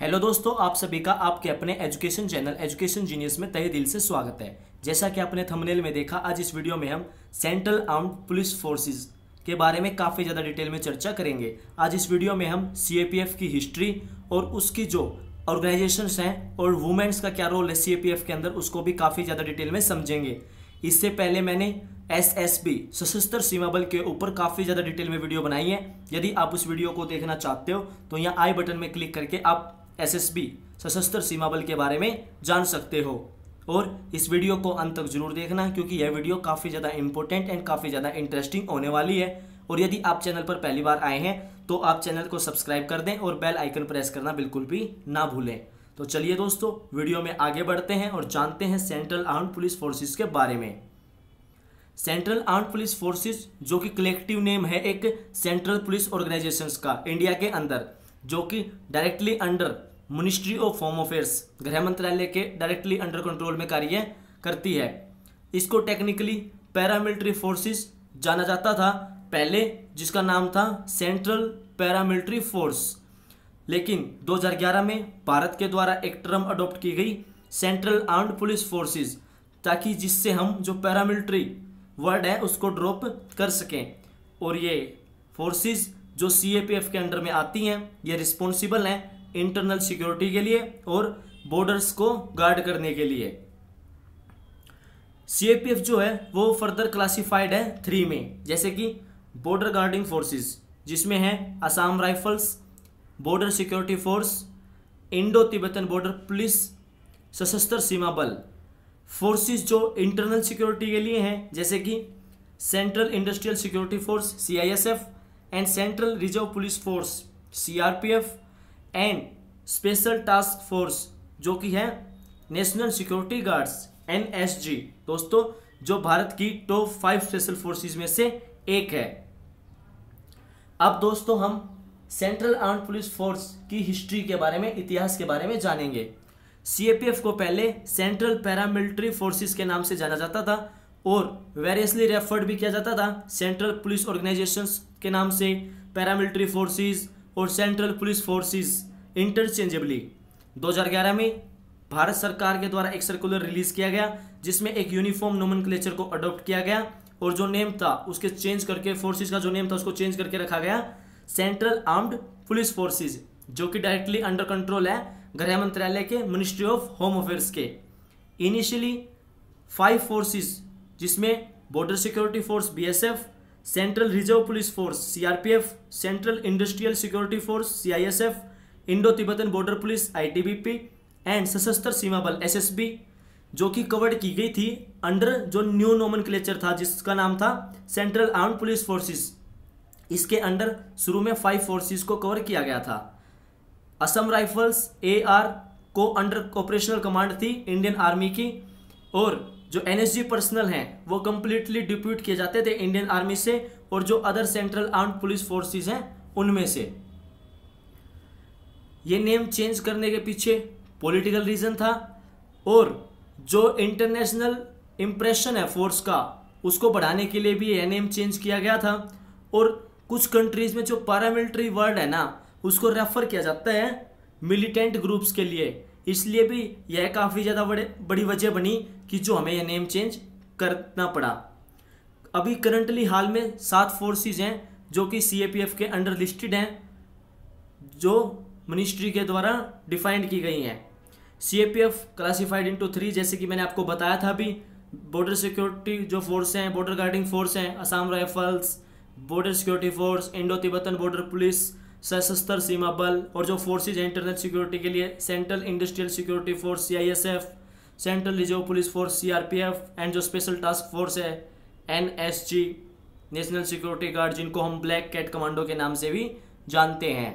Hello दोस्तों, आप सभी का आपके अपने एजुकेशन चैनल एजुकेशन जीनियस में तहे दिल से स्वागत है। जैसा कि आपने थंबनेल में देखा, आज इस वीडियो में हम सेंट्रल आर्म्ड पुलिस फोर्सेस के बारे में काफ़ी ज़्यादा डिटेल में चर्चा करेंगे। आज इस वीडियो में हम सीएपीएफ की हिस्ट्री और उसकी जो ऑर्गेनाइजेशंस हैं और वुमेन्स का क्या रोल है सीएपीएफ के अंदर, उसको भी काफ़ी ज़्यादा डिटेल में समझेंगे। इससे पहले मैंने एसएसबी सशस्त्र सीमा बल के ऊपर काफ़ी ज़्यादा डिटेल में वीडियो बनाई है। यदि आप उस वीडियो को देखना चाहते हो तो यहाँ आई बटन में क्लिक करके आप एसएसबी सशस्त्र सीमा बल के बारे में जान सकते हो। और इस वीडियो को अंत तक जरूर देखना, क्योंकि यह वीडियो काफ़ी ज़्यादा इंपॉर्टेंट एंड काफ़ी ज़्यादा इंटरेस्टिंग होने वाली है। और यदि आप चैनल पर पहली बार आए हैं तो आप चैनल को सब्सक्राइब कर दें और बेल आइकन प्रेस करना बिल्कुल भी ना भूलें। तो चलिए दोस्तों, वीडियो में आगे बढ़ते हैं और जानते हैं सेंट्रल आर्म्ड पुलिस फोर्सेस के बारे में। सेंट्रल आर्म्ड पुलिस फोर्सेस, जो कि कलेक्टिव नेम है एक सेंट्रल पुलिस ऑर्गेनाइजेशंस का इंडिया के अंदर, जो कि directly under ministry of home affairs, गृह मंत्रालय के डायरेक्टली अंडर कंट्रोल में कार्य करती है। इसको टेक्निकली पैरामिलिट्री फोर्सेस जाना जाता था पहले, जिसका नाम था सेंट्रल पैरामिलिट्री फोर्स। लेकिन 2011 में भारत के द्वारा एक टर्म अडॉप्ट की गई सेंट्रल आर्म्ड पुलिस फोर्सेस, ताकि जिससे हम जो पैरामिलिट्री वर्ड है उसको ड्रॉप कर सकें। और ये फोर्सेस जो सीएपीएफ के अंडर में आती हैं, ये रिस्पॉन्सिबल हैं इंटरनल सिक्योरिटी के लिए और बॉर्डर्स को गार्ड करने के लिए। सीएपीएफ जो है वो फर्दर क्लासिफाइड है 3 में, जैसे कि बॉर्डर गार्डिंग फोर्सेस, जिसमें है Assam rifles, border security force, Indo Tibetan border police, सशस्त्र सीमा बल। फोर्सेस जो इंटरनल सिक्योरिटी के लिए हैं, जैसे कि central industrial security force CISF and central reserve police force CRPF and special task force, जो कि है नेशनल सिक्योरिटी गार्ड्स एनएसजी। दोस्तों, जो भारत की टॉप 5 स्पेशल फोर्सेस में से एक है। अब दोस्तों हम सेंट्रल आर्म्ड पुलिस फोर्स की हिस्ट्री के बारे में, इतिहास के बारे में जानेंगे। सीएपीएफ को पहले सेंट्रल पैरामिलिट्री फोर्सेस के नाम से जाना जाता था और वेरियसली रेफर्ड भी किया जाता था सेंट्रल पुलिस ऑर्गेनाइजेशंस के नाम से, पैरामिलिट्री फोर्सेस और सेंट्रल पुलिस फोर्सेस इंटरचेंजेबली। 2011 में भारत सरकार के द्वारा एक सर्कुलर रिलीज किया गया, जिसमें एक यूनिफॉर्म नोमेनक्लेचर को अडॉप्ट किया गया और जो नेम था उसके चेंज करके, फोर्सेस का जो नेम था उसको चेंज करके रखा गया सेंट्रल आर्म्ड पुलिस फोर्सेस, जो कि डायरेक्टली अंडर कंट्रोल है गृह मंत्रालय के मिनिस्ट्री ऑफ होम अफेयर्स के। इनिशियली 5 फोर्सेस, जिसमें border security force BSF, central reserve police force CRPF, central industrial security force CISF, Indo Tibetan border police ITBP and सशस्त्र सीमा बल एसएसबी, जो कि कवर्ड की गई थी अंडर जो न्यू नोमेनक्लेचर था, जिसका नाम था सेंट्रल आर्म्ड पुलिस फोर्सेस। इसके अंडर शुरू में 5 फोर्सेस को कवर किया गया था। असम राइफल्स एआर को अंडर ऑपरेशनल कमांड थी इंडियन आर्मी की, और जो एनएसजी पर्सनल हैं वो कंप्लीटली डिप्यूट किए जाते थे इंडियन आर्मी से, और जो other central armed police forces हैं उनमें से। ये नेम चेंज करने के पीछे पॉलिटिकल रीजन था, और जो इंटरनेशनल इंप्रेशन है फोर्स का उसको बढ़ाने के लिए भी यह नेम चेंज किया गया था। और कुछ कंट्रीज में जो पैरामिलिट्री वर्ड है ना, उसको रेफर किया जाता है मिलिटेंट ग्रुप्स के लिए, इसलिए भी यह काफ़ी ज़्यादा बड़ी वजह बनी कि जो हमें यह नेम चेंज करना पड़ा। अभी करंटली हाल में 7 फोर्सेस हैं जो कि सीएपीएफ के अंडर लिस्टेड हैं, जो मिनिस्ट्री के द्वारा डिफाइंड की गई हैं। सीएपीएफ क्लासिफाइड इनटू 3, जैसे कि मैंने आपको बताया था अभी। बॉर्डर सिक्योरिटी जो फोर्स हैं, बॉर्डर गार्डिंग फोर्स हैं, Assam rifles, border security force, Indo Tibetan border police, सशस्त्र सीमा बल, और जो फोर्सेज हैं इंटरनल सिक्योरिटी के लिए central industrial security force CISF, central reserve police force CRPF and जो स्पेशल टास्क फोर्स है एनएसजी, नेशनल सिक्योरिटी गार्ड, जिनको हम ब्लैक कैट कमांडो के नाम से भी जानते हैं।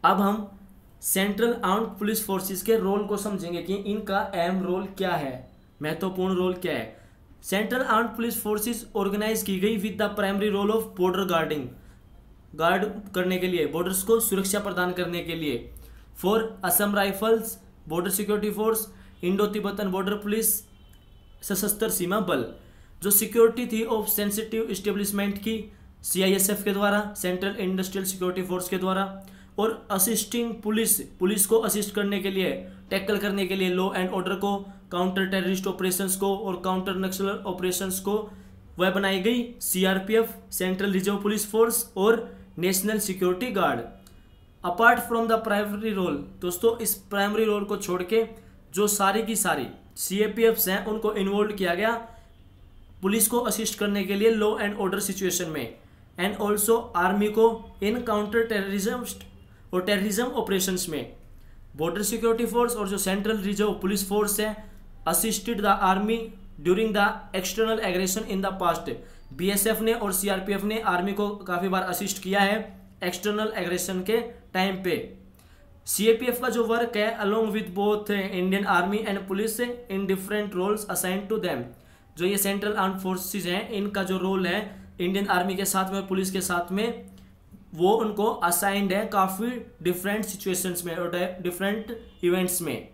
अब हम सेंट्रल आर्म्ड पुलिस फोर्सेस के रोल को समझेंगे कि इनका अहम रोल क्या है, महत्वपूर्ण रोल क्या है। Central armed police forces organise की गई with the primary role of border guarding, guard करने के लिए, बॉर्डर्स को सुरक्षा प्रदान करने के लिए। For Assam rifles, border security force, Indo Tibetan border police, सशस्त्र सीमा बल। जो सिक्योरिटी थी ऑफ सेंसिटिव इस्टेब्लिशमेंट की सीआईएसएफ के द्वारा, सेंट्रल इंडस्ट्रियल सिक्योरिटी फोर्स के द्वारा, और असिस्टिंग पुलिस को असिस्ट करने के लिए, टैकल करने के लिए लॉ एंड ऑर्डर को, काउंटर टेररिस्ट ऑपरेशंस को और काउंटर नक्सल ऑपरेशंस को वह बनाई गई CRPF, central reserve police force और national security guard. Apart from the primary role, दोस्तों इस प्राइमरी रोल को छोड़ के जो सारी की सारी सीएपीएफ्स हैं उनको इन्वॉल्व किया गया पुलिस को असिस्ट करने के लिए लॉ एंड ऑर्डर सिचुएशन में, एंड ऑल्सो आर्मी को इन काउंटर टेररिज्म और टेररिज्म ऑपरेशंस में। बॉर्डर सिक्योरिटी फोर्स और जो सेंट्रल रिजर्व पुलिस फोर्स है assisted the army during the external aggression in the past. BSF ने और सीआरपीएफ ने आर्मी को काफ़ी बार असिस्ट किया है एक्सटर्नल एग्रेशन के टाइम पे। सीएपीएफ का जो वर्क है along with both Indian army and police in different roles assigned to them. जो ये सेंट्रल आर्म फोर्सेस हैं इनका जो रोल है इंडियन आर्मी के साथ में, पुलिस के साथ में, वो उनको असाइंड है काफ़ी डिफरेंट सिचुएशंस में और डिफरेंट इवेंट्स में।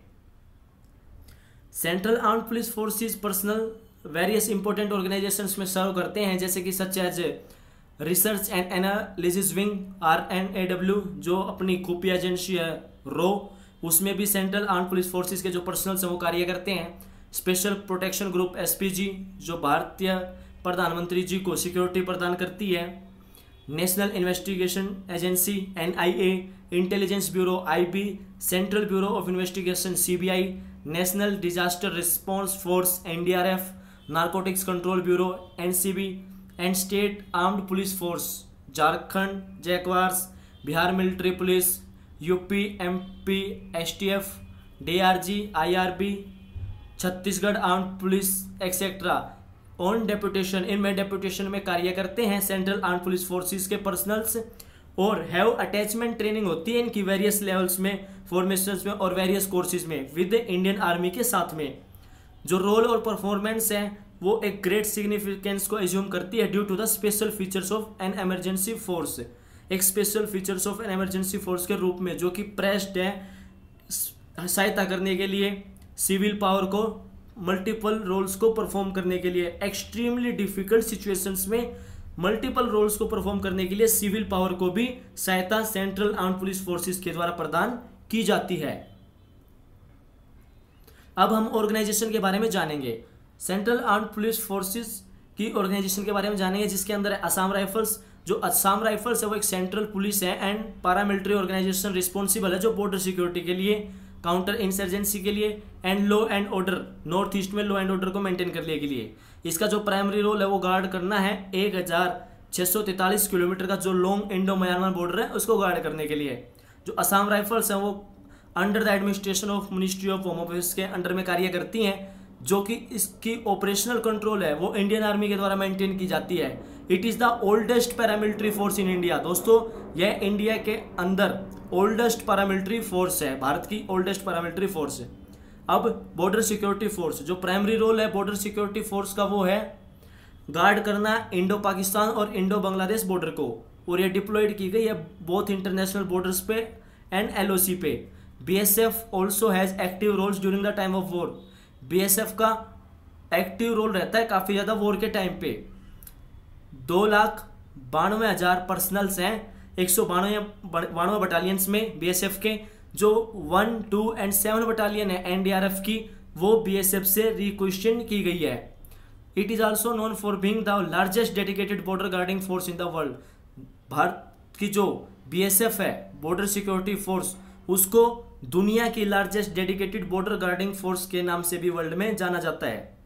Central arm police forces personnel various important organisations में सर्व करते हैं, जैसे कि such as research and analysis wing RNAW, जो अपनी खुफिया एजेंसी है रो, उसमें भी सेंट्रल आर्म पुलिस फोर्सेस के जो पर्सनल्स हैं वो कार्य करते हैं। स्पेशल प्रोटेक्शन ग्रुप SPG, जो भारतीय प्रधानमंत्री जी को सिक्योरिटी प्रदान करती है। National investigation agency NIA, intelligence bureau IB, central bureau of investigation CBI, national disaster response force NDRF, narcotics control bureau NCB, and state armed police force Jharkhand jaguars, Bihar military police, UP MP STF, DRG IRB, Chhattisgarh armed police etcetera on deputation, इनमें deputation में कार्य करते हैं central armed police forces के personnels, और have attachment training होती है इनकी वेरियस लेवल्स में, फॉर्मेशंस में और वेरियस कोर्सेज में विद इंडियन आर्मी के साथ में। जो रोल और परफॉर्मेंस है वो एक ग्रेट सिग्निफिकेंस को एज्यूम करती है due to the special features of an emergency force, एक special features of an emergency force के रूप में, जो कि प्रेस्ड है सहायता करने के लिए सिविल पावर को मल्टीपल रोल्स को परफॉर्म करने के लिए। एक्सट्रीमली डिफिकल्ट सिचुएशंस में मल्टीपल रोल्स को परफॉर्म करने के लिए सिविल पावर को भी सहायता सेंट्रल आर्म पुलिस फोर्सेस के द्वारा प्रदान की जाती है। अब हम ऑर्गेनाइजेशन के बारे में जानेंगे। सेंट्रल आर्म पुलिस फोर्सेस की ऑर्गेनाइजेशन के बारे में जानेंगे, जिसके अंदर है असम राइफल्स। जो असम राइफल्स है वो एक सेंट्रल पुलिस है एंड पैरामिलिट्री ऑर्गेनाइजेशन रिस्पॉन्सिबल है जो बॉर्डर सिक्योरिटी के लिए, काउंटर इंसर्जेंसी के लिए and law and order, north east में लॉ एंड ऑर्डर को मेंटेन करने के लिए। इसका जो प्राइमरी रोल है वो गार्ड करना है 1643 किलोमीटर का जो लॉन्ग इंडो म्यांमार बॉर्डर है उसको गार्ड करने के लिए। जो असम राइफल्स हैं वो under the administration of ministry of home affairs के अंडर में कार्य करती हैं, जो कि इसकी ऑपरेशनल कंट्रोल है वो इंडियन आर्मी के द्वारा मेंटेन की जाती है। It is the oldest paramilitary force in India. दोस्तों यह इंडिया के अंदर ओल्डेस्ट पैरामिलिट्री फोर्स है, भारत की ओल्डेस्ट पैरामिलिट्री फोर्स है। अब बॉर्डर सिक्योरिटी फोर्स, जो प्राइमरी रोल है बॉर्डर सिक्योरिटी फोर्स का वो है गार्ड करना इंडो पाकिस्तान और इंडो बांग्लादेश बॉर्डर को, और ये डिप्लॉयड की गई है बोथ इंटरनेशनल बॉर्डर्स पे एंड LOC पे। BSF also has active roles during the time of war. BSF का एक्टिव रोल रहता है काफ़ी ज़्यादा वॉर के टाइम पे। 2,92,000 पर्सनल्स हैं 192 बटालियंस में BSF के। जो 1, 2 एंड 7 बटालियन है NDRF की, वो BSF से रिक्वेशन की गई है। It is also known for being the largest dedicated border guarding force in the world. Bharat की जो BSF है बॉर्डर सिक्योरिटी फोर्स, उसको दुनिया की largest dedicated border guarding force के नाम से भी वर्ल्ड में जाना जाता है।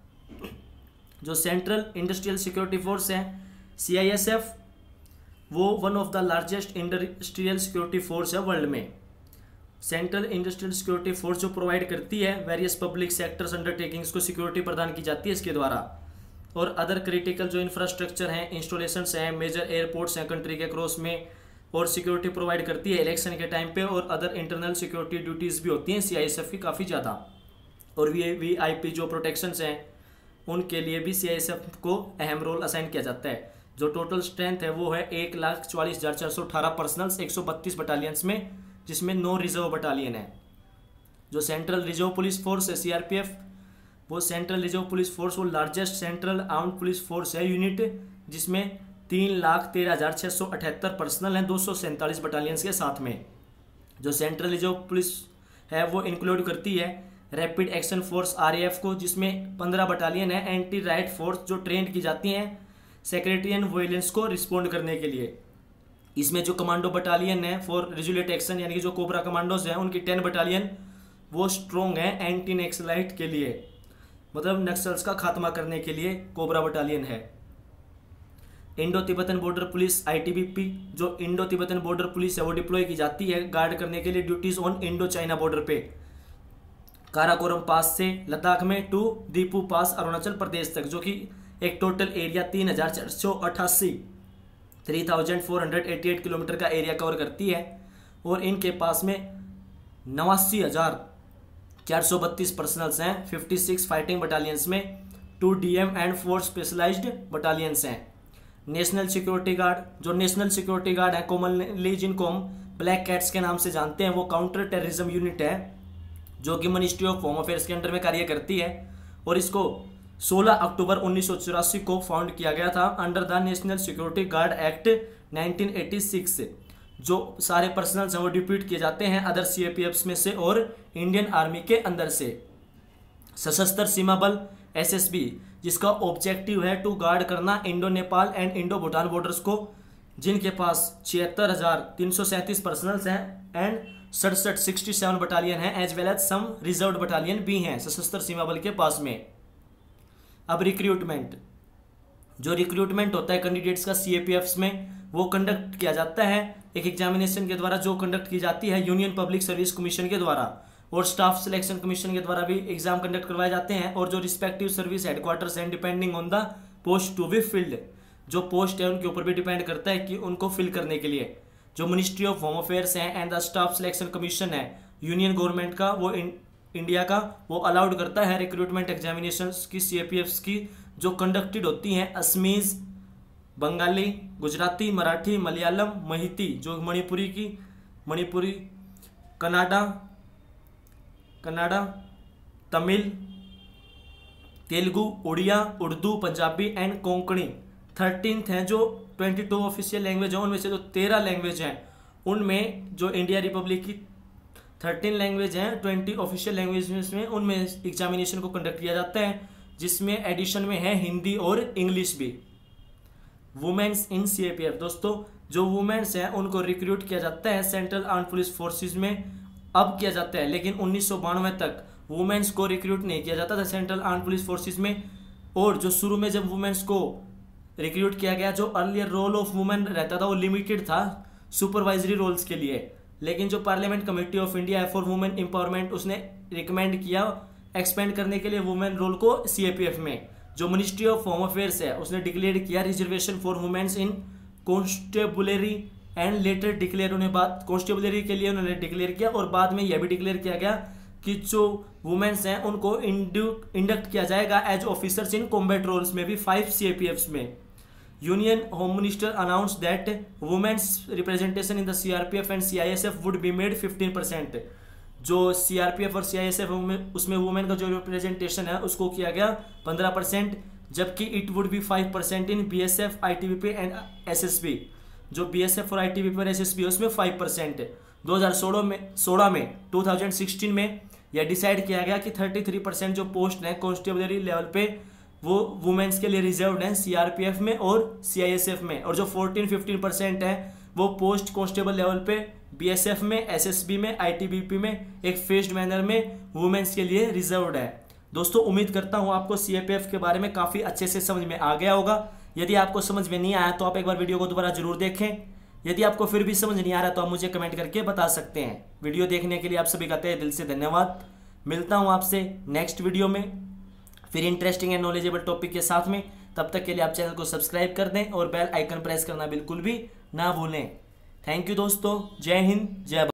जो सेंट्रल इंडस्ट्रियल सिक्योरिटी फोर्स है CISF, वो one of the largest industrial security force है वर्ल्ड में। सेंट्रल इंडस्ट्रियल सिक्योरिटी फोर्स जो प्रोवाइड करती है वेरियस पब्लिक सेक्टर्स अंडरटेकिंग्स को सिक्योरिटी प्रदान की जाती है इसके द्वारा, और अदर क्रिटिकल जो इंफ्रास्ट्रक्चर हैं, इंस्टॉलेशंस हैं, मेजर एयरपोर्ट्स हैं कंट्री के क्रॉस में, और सिक्योरिटी प्रोवाइड करती है इलेक्शन के टाइम पे, और अदर इंटरनल सिक्योरिटी ड्यूटीज़ भी होती हैं CISF की काफ़ी ज़्यादा। और VIP जो प्रोटेक्शंस हैं उनके लिए भी CISF को अहम रोल असाइन किया जाता है। जो टोटल स्ट्रेंथ है वो है 1,44,418 पर्सनल्स 132 बटालियंस में, जिसमें 9 रिजर्व बटालियन है। जो सेंट्रल रिजर्व पुलिस फोर्स है CRPF, वो सेंट्रल रिजर्व पुलिस फोर्स वो largest central armed police force है यूनिट, जिसमें 3,13,678 पर्सनल हैं 247 बटालियंस के साथ में। जो सेंट्रल जो पुलिस है वो इंक्लूड करती है रैपिड एक्शन फोर्स RAF को, जिसमें 15 बटालियन है एंटी राइट फोर्स जो ट्रेंड की जाती हैं सेक्रेटरियन वायलेंस को रिस्पॉन्ड करने के लिए। इसमें जो कमांडो बटालियन है फॉर रिजोल्यूट एक्शन यानी कि जो कोबरा कमांडोज हैं उनकी 10 बटालियन वो स्ट्रॉन्ग है एंटी नक्सलाइट के लिए, मतलब नक्सल्स का खात्मा करने के लिए कोबरा बटालियन है। Indo Tibetan border police ITBP, जो इंडो तिब्बतन बॉर्डर पुलिस है वो डिप्लॉय की जाती है गार्ड करने के लिए duties on Indo China border पे, काराकोरम पास से लद्दाख में टू दीपू पास अरुणाचल प्रदेश तक, जो कि एक टोटल एरिया 3,488 किलोमीटर का एरिया कवर करती है। और इनके पास में 89,432 पर्सनल्स हैं 56 फाइटिंग बटालियंस में, 2 DM एंड 4 स्पेशलाइज्ड बटालियंस हैं। नेशनल सिक्योरिटी गार्ड, जो नेशनल सिक्योरिटी गार्ड है कॉमनली जिनको हम ब्लैक कैट्स के नाम से जानते हैं, वो काउंटर टेररिज्म यूनिट है जो कि मिनिस्ट्री ऑफ होम अफेयर्स के अंडर में कार्य करती है। और इसको 16 अक्टूबर 1984 को फाउंड किया गया था under the national security guard act 1986। जो सारे पर्सनल्स हैं वो डिप्यूट किए जाते हैं अदर CAPFs में से और इंडियन आर्मी के अंदर से। सशस्त्र सीमा बल SSB, जिसका ऑब्जेक्टिव है टू गार्ड करना Indo Nepal and Indo Bhutan borders को, जिनके पास 76,337 पर्सनल्स हैं एंड 67 बटालियन है एज वेल एज सम रिजर्व बटालियन भी हैं सशस्त्र सीमा बल के पास में। अब रिक्रूटमेंट, जो रिक्रूटमेंट होता है कैंडिडेट्स का CAPFs में, वो कंडक्ट किया जाता है एक एग्जामिनेशन के द्वारा जो कंडक्ट की जाती है यूनियन पब्लिक सर्विस कमीशन के द्वारा, और स्टाफ सिलेक्शन कमीशन के द्वारा भी एग्जाम कंडक्ट करवाए जाते हैं। और जो रिस्पेक्टिव सर्विस हेडक्वार्टर्स हैं depending on the post to be filled, जो पोस्ट है उनके ऊपर भी डिपेंड करता है कि उनको फिल करने के लिए जो मिनिस्ट्री ऑफ होम अफेयर्स है and the staff selection commission है यूनियन गवर्नमेंट का, वो इंडिया का, वो अलाउड करता है रिक्रूटमेंट एग्जामिनेशंस की CAPFs की जो कंडक्टेड होती हैं असमीज, बंगाली, गुजराती, मराठी, मलयालम, महिती जो मणिपुरी, कन्नाडा, तमिल, तेलुगु, उड़िया, उर्दू, पंजाबी एंड कोंकणी 13th हैं। जो 22 ऑफिशियल लैंग्वेज है उनमें से जो 13 लैंग्वेज हैं उनमें जो इंडिया रिपब्लिक की 13 लैंग्वेज हैं 20 ऑफिशियल लैंग्वेज में उनमें एग्जामिनेशन को कंडक्ट किया जाता है, जिसमें एडिशन में है हिंदी और इंग्लिश भी। वुमेन्स इन CAPF, दोस्तों जो वुमेन्स हैं उनको रिक्रूट किया जाता है सेंट्रल आर्म्ड पुलिस फोर्सेज में, अब किया जाता है, लेकिन 1992 तक वुमेन्स को रिक्रूट नहीं किया जाता था सेंट्रल आर्म्ड पुलिस फोर्सेज में। और जो शुरू में जब वुमेन्स को रिक्रूट किया गया, जो अर्लियर रोल ऑफ वुमेन रहता था वो लिमिटेड था सुपरवाइजरी रोल्स के लिए, लेकिन जो parliament committee of India for women empowerment उसने रिकमेंड किया एक्सपेंड करने के लिए वुमेन रोल को CAPF में। जो मिनिस्ट्री ऑफ होम अफेयर्स है उसने डिक्लेयर किया reservation for womens in constabulary and later declare, उन्हें बाद कॉन्स्टेबुलरी के लिए उन्होंने डिक्लेयर किया और बाद में यह भी डिक्लेयर किया गया कि जो वुमेन्स हैं उनको इंडक्ट किया जाएगा as officers in combat roles में भी 5 CAPFs में। Union home minister announce that womens representation in the CRPF and CISF would be made 15%। जो CRPF और CISF उसमें वुमेन का जो रिप्रेजेंटेशन है उसको किया गया 15%, जबकि it would be 5% in BSF, ITBP and SSB। जो BSF और ITBP और SSB उसमें 5%। 2016 में यह डिसाइड किया गया कि 33% जो पोस्ट हैं कॉन्स्टेबलरी लेवल पे वो वुमेन्स के लिए रिजर्व्ड हैं CRPF में और CISF में, और जो 14-15% है वो पोस्ट कॉन्स्टेबल लेवल पे BSF में, SSB में, ITBP में एक फेस्ड मैनर में वुमेन्स के लिए रिजर्व्ड है। दोस्तों उम्मीद करता हूँ आपको CAPF के बारे में काफ़ी अच्छे से समझ में आ गया होगा। यदि आपको समझ में नहीं आया तो आप एक बार वीडियो को दोबारा जरूर देखें। यदि आपको फिर भी समझ नहीं आ रहा तो आप मुझे कमेंट करके बता सकते हैं। वीडियो देखने के लिए आप सभी का तहे दिल से धन्यवाद। मिलता हूँ आपसे नेक्स्ट वीडियो में फिर इंटरेस्टिंग एंड नॉलेजेबल टॉपिक के साथ में। तब तक के लिए आप चैनल को सब्सक्राइब कर दें और बेल आइकन प्रेस करना बिल्कुल भी ना भूलें। थैंक यू दोस्तों, जय हिंद, जय भारत।